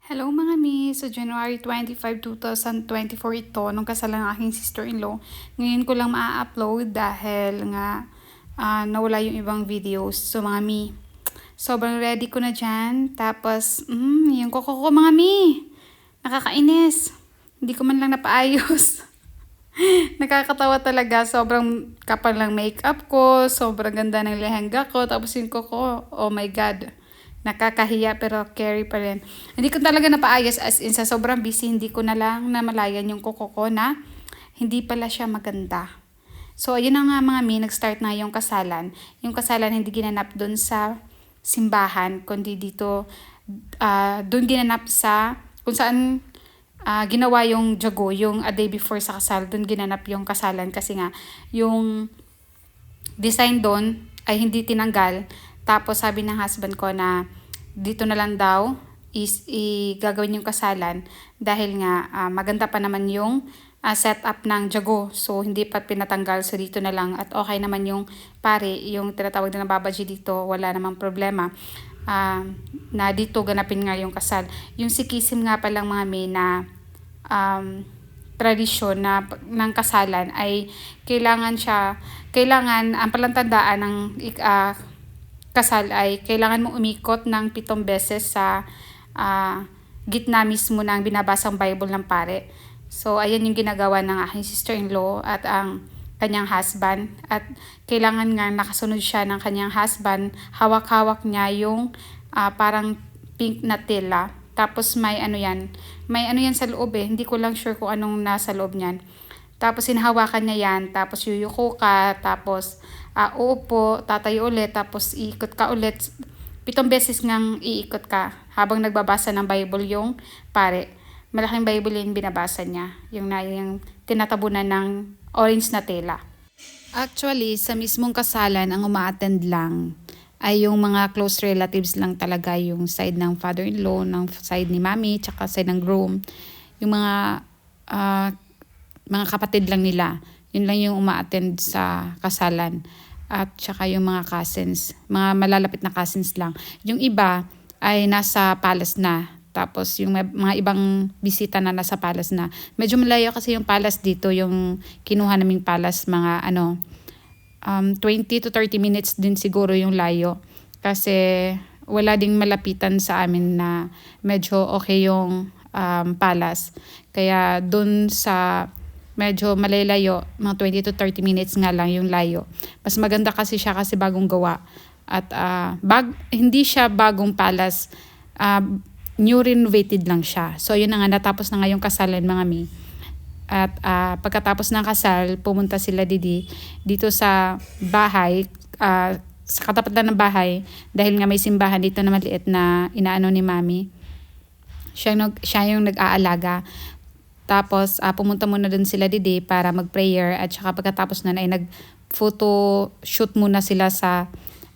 Hello mga mi! So January 25, 2024 ito, nung kasalan ng aking sister-in-law. Ngayon ko lang maa-upload dahil nga nawala yung ibang videos. So mga mi, sobrang ready ko na dyan. Tapos, yung koko ko mga mi! Nakakainis! Hindi ko man lang napaayos. Nakakatawa talaga. Sobrang kapal ng makeup ko. Sobrang ganda ng lehenga ko. Tapos yung koko, oh my God. Nakakahiya pero carry pa rin. Hindi ko talaga napaayos as in sa sobrang busy. Hindi ko na lang namalayan yung koko ko na hindi pala siya maganda. So ayun na nga mga mi, nag-start na yung kasalan. Yung kasalan hindi ginanap dun sa simbahan, kundi dito dun ginanap sa kung saan ginawa yung jago, yung a day before sa kasal, dun ginanap yung kasalan kasi nga yung design doon ay hindi tinanggal. Tapos sabi ng husband ko na dito na lang daw gagawin yung kasalan dahil nga maganda pa naman yung setup ng jago. So hindi pa pinatanggal, so dito na lang at okay naman yung pare, yung tinatawag na babaji dito, wala namang problema. Na dito ganapin nga yung kasal. Yung sikisim nga palang mga may na tradisyon na ng kasalan ay kailangan ang palatandaan ng kasal ay kailangan mo umikot ng 7 beses sa gitna mismo ng binabasang Bible ng pare. So ayan yung ginagawa ng aking sister-in-law at ang kanyang husband, at kailangan nga nakasunod siya ng kanyang husband, hawak-hawak niya yung parang pink na tela. Tapos may ano yan sa loob hindi ko lang sure kung anong nasa loob niyan. Tapos hinahawakan niya yan, tapos yuyuko ka, tapos uupo, tatayo ulit, tapos iikot ka ulit. 7 beses ngang iikot ka habang nagbabasa ng Bible yung pare. Malaking Bible yung binabasa niya, yung tinatabunan ng orange na tela. Actually, sa mismong kasalan, ang umaattend lang ay yung mga close relatives lang talaga, yung side ng father-in-law, ng side ni mami, tsaka side ng groom. Yung mga kapatid lang nila. Yun lang yung umaattend sa kasalan. At tsaka yung mga cousins, mga malalapit na cousins lang. Yung iba ay nasa palace na. Tapos yung mga ibang bisita na nasa palace na. Medyo malayo kasi yung palace dito, yung kinuha naming palace, mga 20 to 30 minutes din siguro yung layo. Kasi wala ding malapitan sa amin na medyo okay yung palace. Kaya dun sa medyo malalayo, mga 20 to 30 minutes nga lang yung layo. Mas maganda kasi siya kasi bagong gawa. At hindi siya bagong palace, new renovated lang siya. So yun na nga, natapos na nga yung kasalan mga mi. At pagkatapos ng kasal, pumunta sila dito sa bahay, sa katapat lang ng bahay, dahil nga may simbahan dito na maliit na inaano ni mami. Siya yung nag-aalaga. Tapos pumunta muna dun sila para mag-prayer, at saka pagkatapos nun ay nag-photo shoot muna sila sa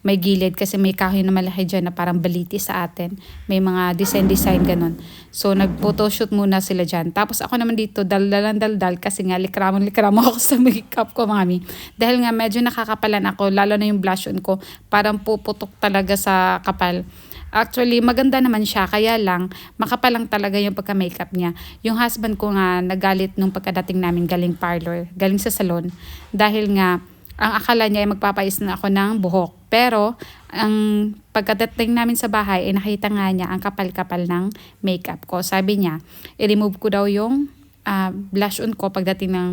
may gilid kasi may kahoy na malaki dyan na parang baliti sa atin. May mga design ganun. So nag-photo shoot muna sila dyan. Tapos ako naman dito daldal kasi nga likramo ako sa makeup ko mga mi. Dahil nga medyo nakakapalan ako, lalo na yung blush on ko. Parang puputok talaga sa kapal. Actually, maganda naman siya, kaya lang, makapal lang talaga yung pagka-makeup niya. Yung husband ko nga, nagalit nung pagkadating namin galing parlor, galing sa salon, dahil nga, ang akala niya ay magpapais na ako ng buhok. Pero, ang pagkadating namin sa bahay, nakita nga niya ang kapal-kapal ng makeup ko. Sabi niya, i-remove ko daw yung blush on ko pagdating ng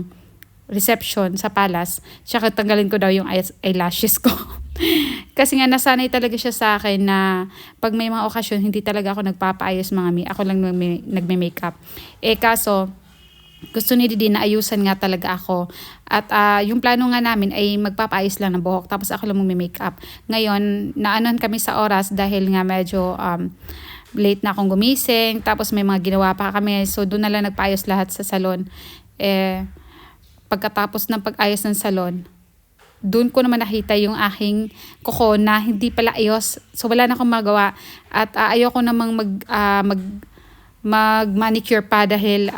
reception sa palace, tsaka tanggalin ko daw yung eyelashes ko. Kasi nga nasanay talaga siya sa akin na pag may mga okasyon, hindi talaga ako nagpapaayos mga mi. Ako lang nagme-makeup. Kaso, gusto ni Didi na ayusan nga talaga ako. At yung plano nga namin ay magpapaayos lang ng buhok. Tapos ako lang magme-makeup. Ngayon, naanon kami sa oras dahil nga medyo late na akong gumising. Tapos may mga ginawa pa kami. So doon na lang nagpaayos lahat sa salon. Pagkatapos ng pag-ayos ng salon, doon ko naman nakita yung aking kuko na hindi pala ayos. So wala na akong magawa. At ayoko namang mag-manicure pa dahil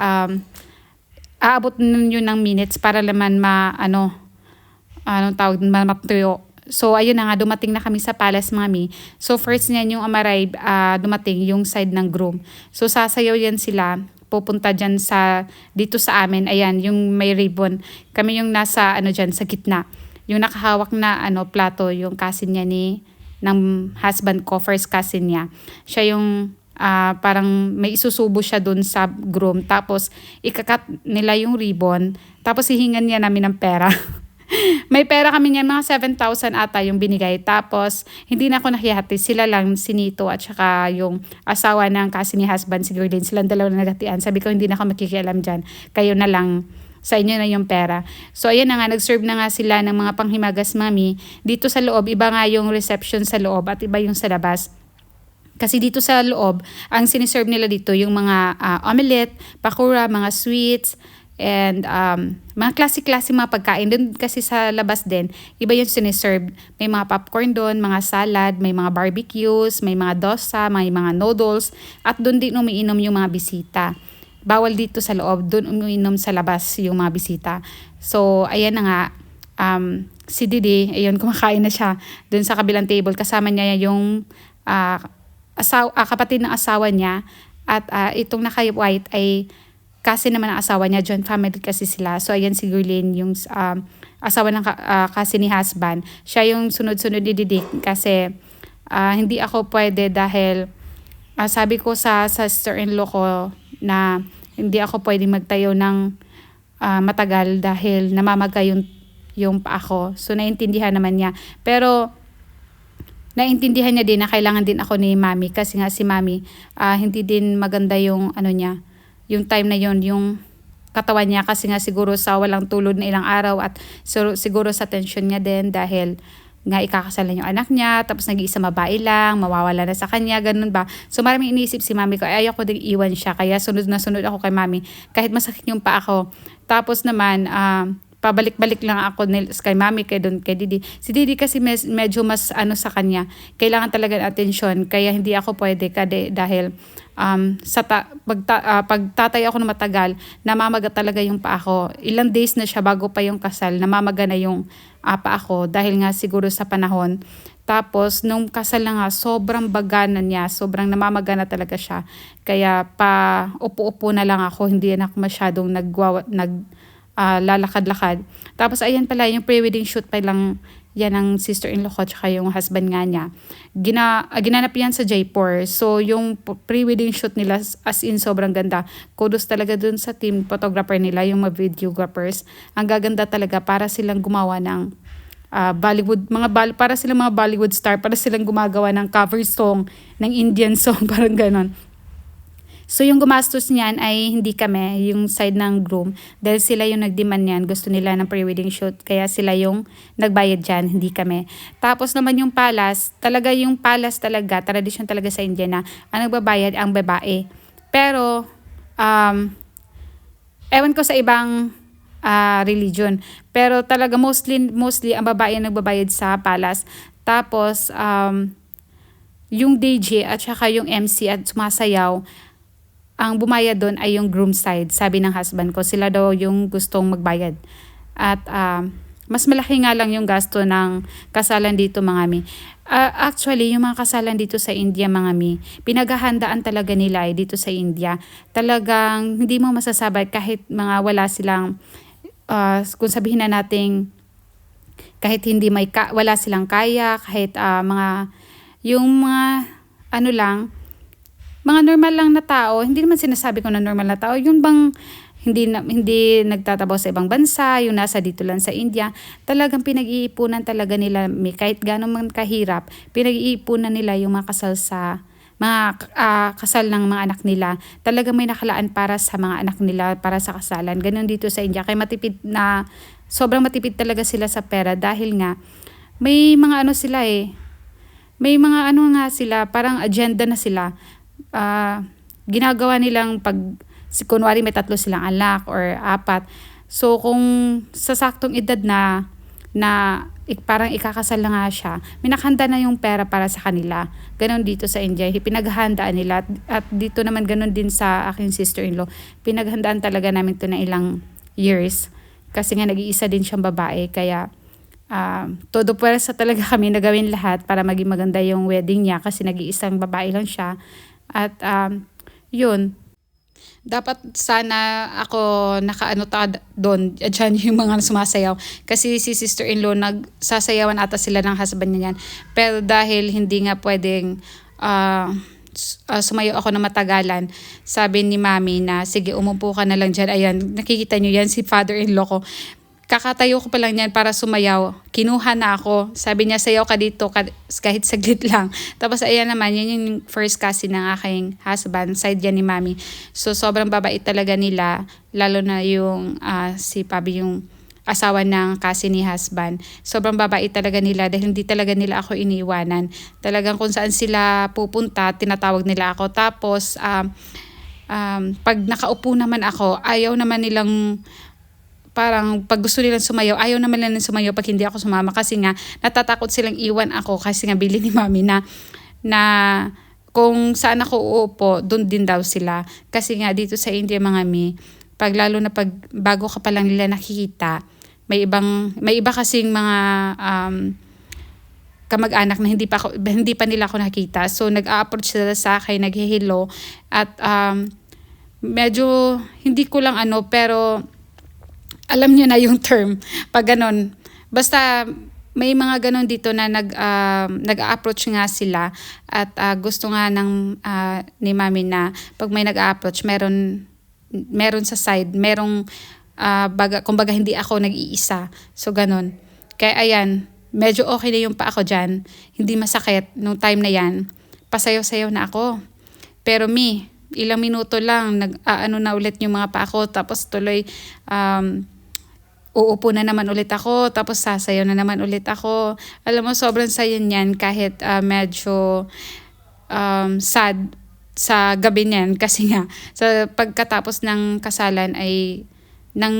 aabot yun ng minutes para naman anong tawag, matuyo. So, ayun na nga, dumating na kami sa palace, mami. So, first niyan yung arrive, dumating yung side ng groom. So, sasayaw yan sila. Pupunta dyan dito sa amin. Ayan, yung may ribbon. Kami yung nasa, dyan, sa gitna. Yung nakahawak na, plato, yung cousin niya ng husband ko, first cousin niya. Siya yung, parang may isusubo siya dun sa groom. Tapos, ikakat nila yung ribbon. Tapos, hihingan niya namin ng pera. May pera kami niyan, mga 7,000 ata yung binigay. Tapos, hindi na ako nakihati. Sila lang, si Nito at saka yung asawa ng kasi ni husband, si Gordon. Silang dalawa na nagatian. Sabi ko, hindi na ako makikialam dyan. Kayo na lang. Sa inyo na yung pera. So, ayan na nga, nag-serve na nga sila ng mga panghimagas, mami. Dito sa loob, iba nga yung reception sa loob at iba yung sa labas. Kasi dito sa loob, ang siniserve nila dito, yung mga omelette, pakura, mga sweets, and mga klase-klase mga pagkain. Doon kasi sa labas din, iba yung siniserve. May mga popcorn doon, mga salad, may mga barbecues, may mga dosa, may mga noodles, at doon din umiinom yung mga bisita. Bawal dito sa loob, doon umiinom sa labas yung mga bisita. So, ayan na nga, si Didi, ayun, kumakain na siya doon sa kabilang table. Kasama niya yung kapatid ng asawa niya, at itong naka-white ay kasi naman ang asawa niya, joint family kasi sila. So, ayan si Gurlene, yung asawa ng kasi ni husband. Siya yung sunod-sunod ni Didik kasi hindi ako pwede dahil sabi ko sa sister-in-law ko na hindi ako pwede magtayo ng matagal dahil namamaga yung paa ko. So, naintindihan naman niya. Pero, naintindihan niya din na kailangan din ako ni mami kasi nga si mami hindi din maganda yung niya. Yung time na yon yung katawan niya kasi nga siguro sa walang tulog na ilang araw at siguro sa tension niya din dahil nga ikakasalan yung anak niya, tapos nag-iisa babae lang, mawawala na sa kanya, ganun ba. So maraming iniisip si mami ko, ayaw ko din iwan siya, kaya sunod na sunod ako kay mami, kahit masakit yung paa ko. Tapos naman, pabalik-balik lang ako kay mami, kay Didi. Si Didi kasi medyo mas sa kanya, kailangan talaga ng atensyon, kaya hindi ako pwede dahil pag tatay ako na matagal, namamaga talaga yung paa ko. Ilang days na siya bago pa yung kasal, namamaga na yung paa ko dahil nga siguro sa panahon. Tapos, nung kasal na nga, sobrang baga na niya, sobrang namamaga na talaga siya. Kaya pa upo-upo na lang ako, hindi na ako masyadong lalakad-lakad. Tapos, ayan pala, yung pre-wedding shoot pa lang yan ang sister-in-law ko tsaka yung husband nga niya. Ginanap yan sa Jaipur. So, yung pre-wedding shoot nila as in sobrang ganda. Kudos talaga dun sa team photographer nila, yung mga videographers. Ang gaganda talaga para silang gumawa ng Bollywood, para silang mga Bollywood star, para silang gumagawa ng cover song, ng Indian song, parang ganon. So, yung gumastos niyan ay hindi kami, yung side ng groom. Dahil sila yung nag-demand niyan, gusto nila ng pre-wedding shoot. Kaya sila yung nagbayad dyan, hindi kami. Tapos naman yung palace talaga, tradisyon talaga sa India na ang nagbabayad ang babae. Pero, ewan ko sa ibang religion. Pero talaga mostly ang babae ang nagbabayad sa palace. Tapos, yung DJ at saka yung MC at sumasayaw, ang bumayad doon ay yung groom side, sabi ng husband ko. Sila daw yung gustong magbayad. At mas malaki nga lang yung gasto ng kasalan dito, mga mi. Actually, yung mga kasalan dito sa India, mga mi, pinaghahandaan talaga nila dito sa India. Talagang hindi mo masasabi kahit mga wala silang, kung sabihin na nating, kahit hindi wala silang kaya, kahit yung mga mga normal lang na tao, hindi naman sinasabi ko na normal na tao, yun bang hindi nagtatabaw sa ibang bansa, yung nasa dito lang sa India, talagang pinag-iipunan talaga nila, kahit gano'n man kahirap, pinag-iipunan nila yung mga kasal kasal ng mga anak nila. Talagang may nakalaan para sa mga anak nila, para sa kasalan. Ganun dito sa India, kaya sobrang matipid talaga sila sa pera dahil nga, may mga sila may mga nga sila, parang agenda na sila. Ginagawa nilang kunwari may 3 silang anak or 4. So, kung sa saktong edad na parang ikakasal na nga siya, minakhanda na yung pera para sa kanila. Ganon dito sa India, pinaghandaan nila. At dito naman ganon din sa aking sister-in-law. Pinaghandaan talaga namin to na ilang years. Kasi nga nag-iisa din siyang babae. Kaya todo puwersa talaga kami na gawin lahat para maging maganda yung wedding niya kasi nag-iisang babae lang siya. At yun, dapat sana ako nakaano doon, dyan yung mga sumasayaw. Kasi si sister-in-law, nagsasayawan ata sila ng husband niya yan. Pero dahil hindi nga pwedeng sumayaw ako na matagalan, sabi ni mami na, sige, umupo ka na lang dyan. Ayan, nakikita nyo yan, si father-in-law ko. Kakatayo ko pa lang yan para sumayaw. Kinuha na ako. Sabi niya, sayaw ka dito kahit saglit lang. Tapos ayan naman, yun yung first cousin ng aking husband. Side yan ni mami. So sobrang babait talaga nila. Lalo na yung si Pabi, yung asawa ng cousin ni husband. Sobrang babait talaga nila dahil hindi talaga nila ako iniiwanan. Talagang kung saan sila pupunta, tinatawag nila ako. Tapos pag nakaupo naman ako, ayaw naman nilang, parang pag gusto nilang sumayaw, ayaw naman nilang sumayaw pag hindi ako sumama kasi nga natatakot silang iwan ako kasi nga bili ni mami na kung saan ako uupo, doon din daw sila. Kasi nga dito sa India mga lalo na pag bago ka pa lang nila nakikita, may iba kasing mga kamag-anak na hindi pa nila ako nakita. So nag-a-approach sila sa akin, nag-hello at medyo hindi ko lang pero alam niyo na yung term pag ganon. Basta may mga ganon dito na nag-a-approach nga sila at gusto nga ni mami na pag may nag-a-approach, meron sa side, merong kumbaga hindi ako nag-iisa. So ganon. Kaya ayan, medyo okay na yung pa ako dyan. Hindi masakit nung time na yan. Pasayaw-sayaw na ako. Pero ilang minuto lang, na ulit yung mga pa ako. Tapos tuloy, uupo na naman ulit ako, tapos sasayaw na naman ulit ako. Alam mo, sobrang saya niyan kahit medyo sad sa gabi niyan kasi nga sa pagkatapos ng kasalan ay ng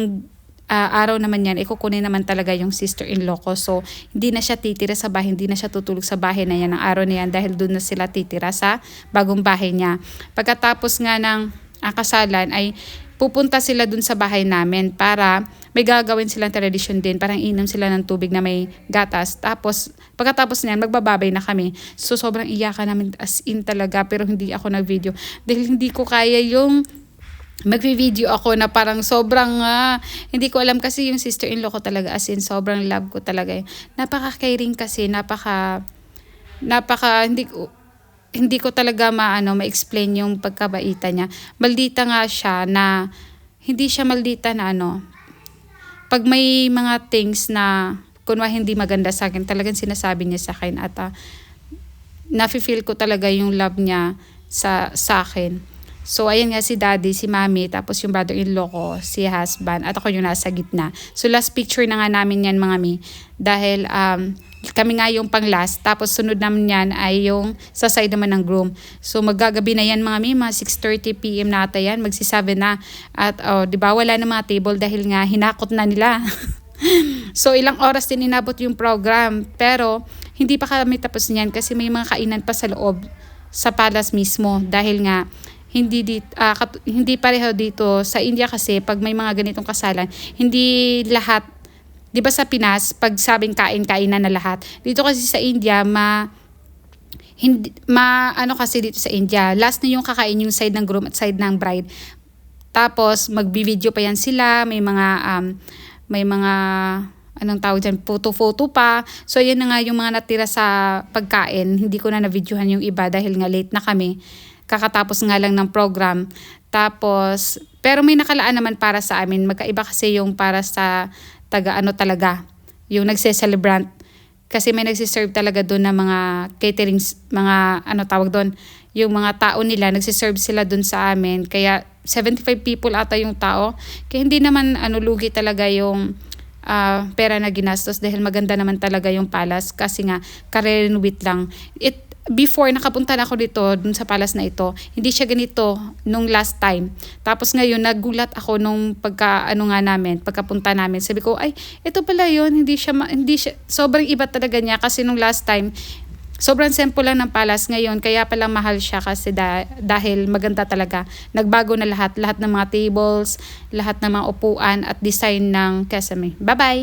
araw naman yan, ikukunin naman talaga yung sister-in-law ko. So, hindi na siya titira sa bahay, hindi na siya tutulog sa bahay na yan ng araw na yan dahil doon na sila titira sa bagong bahay niya. Pagkatapos nga ng kasalan ay pupunta sila dun sa bahay namin para may gagawin silang tradisyon din. Parang inom sila ng tubig na may gatas. Tapos, pagkatapos niyan, magbababay na kami. So, sobrang iyakan namin as in talaga. Pero hindi ako nag-video. Dahil hindi ko kaya yung mag-video ako na parang sobrang, hindi ko alam kasi yung sister-in-law ko talaga. As in, sobrang love ko talaga. Napaka-caring kasi, hindi ko talaga ma-explain yung pagkabaita niya. Maldita nga siya na, hindi siya maldita na pag may mga things na, kunwa hindi maganda sa akin, talagang sinasabi niya sa akin at nafe-feel ko talaga yung love niya sa akin. So, ayan nga si daddy, si mami, tapos yung brother-in-law ko, si husband, at ako yung nasa gitna. So, last picture na nga namin yan mga dahil kami nga yung pang last, tapos sunod naman yan ay yung sa side naman ng groom. So maggagabi na yan mga 6:30 PM na ata yan, magsi-7 na. At di ba wala na mga table dahil nga hinakot na nila. So ilang oras din inabot yung program, pero hindi pa kami tapos niyan kasi may mga kainan pa sa loob sa palace mismo dahil nga hindi pareho dito sa India kasi pag may mga ganitong kasalan, hindi lahat. Di ba sa Pinas, pag sabing kainan na lahat. Dito kasi sa India, kasi dito sa India, last na yung kakain yung side ng groom at side ng bride. Tapos, magbi-video pa yan sila, may mga, anong tawag dyan, photo pa. So, yan na nga yung mga natira sa pagkain. Hindi ko na na-videohan yung iba dahil nga late na kami. Kakatapos nga lang ng program. Tapos, pero may nakalaan naman para sa amin. Magkaiba kasi yung para sa talaga, yung nagse-celebrant. Kasi may nagsiserve talaga doon na mga caterings, mga tawag doon, yung mga tao nila, nagsiserve sila doon sa amin. Kaya 75 people ata yung tao. Kaya hindi naman lugi talaga yung pera na ginastos dahil maganda naman talaga yung palace kasi nga ka-renovate lang. Before nakapunta na ako dito dun sa palace na ito, hindi siya ganito nung last time. Tapos ngayon nagulat ako nung pagkapunta namin. Sabi ko, ay, ito pala yun, hindi siya sobrang iba talaga niya kasi nung last time sobrang simple lang ng palace. Ngayon kaya pala mahal siya kasi dahil maganda talaga. Nagbago na lahat ng mga tables, lahat ng mga upuan at design ng Kesame. Bye-bye.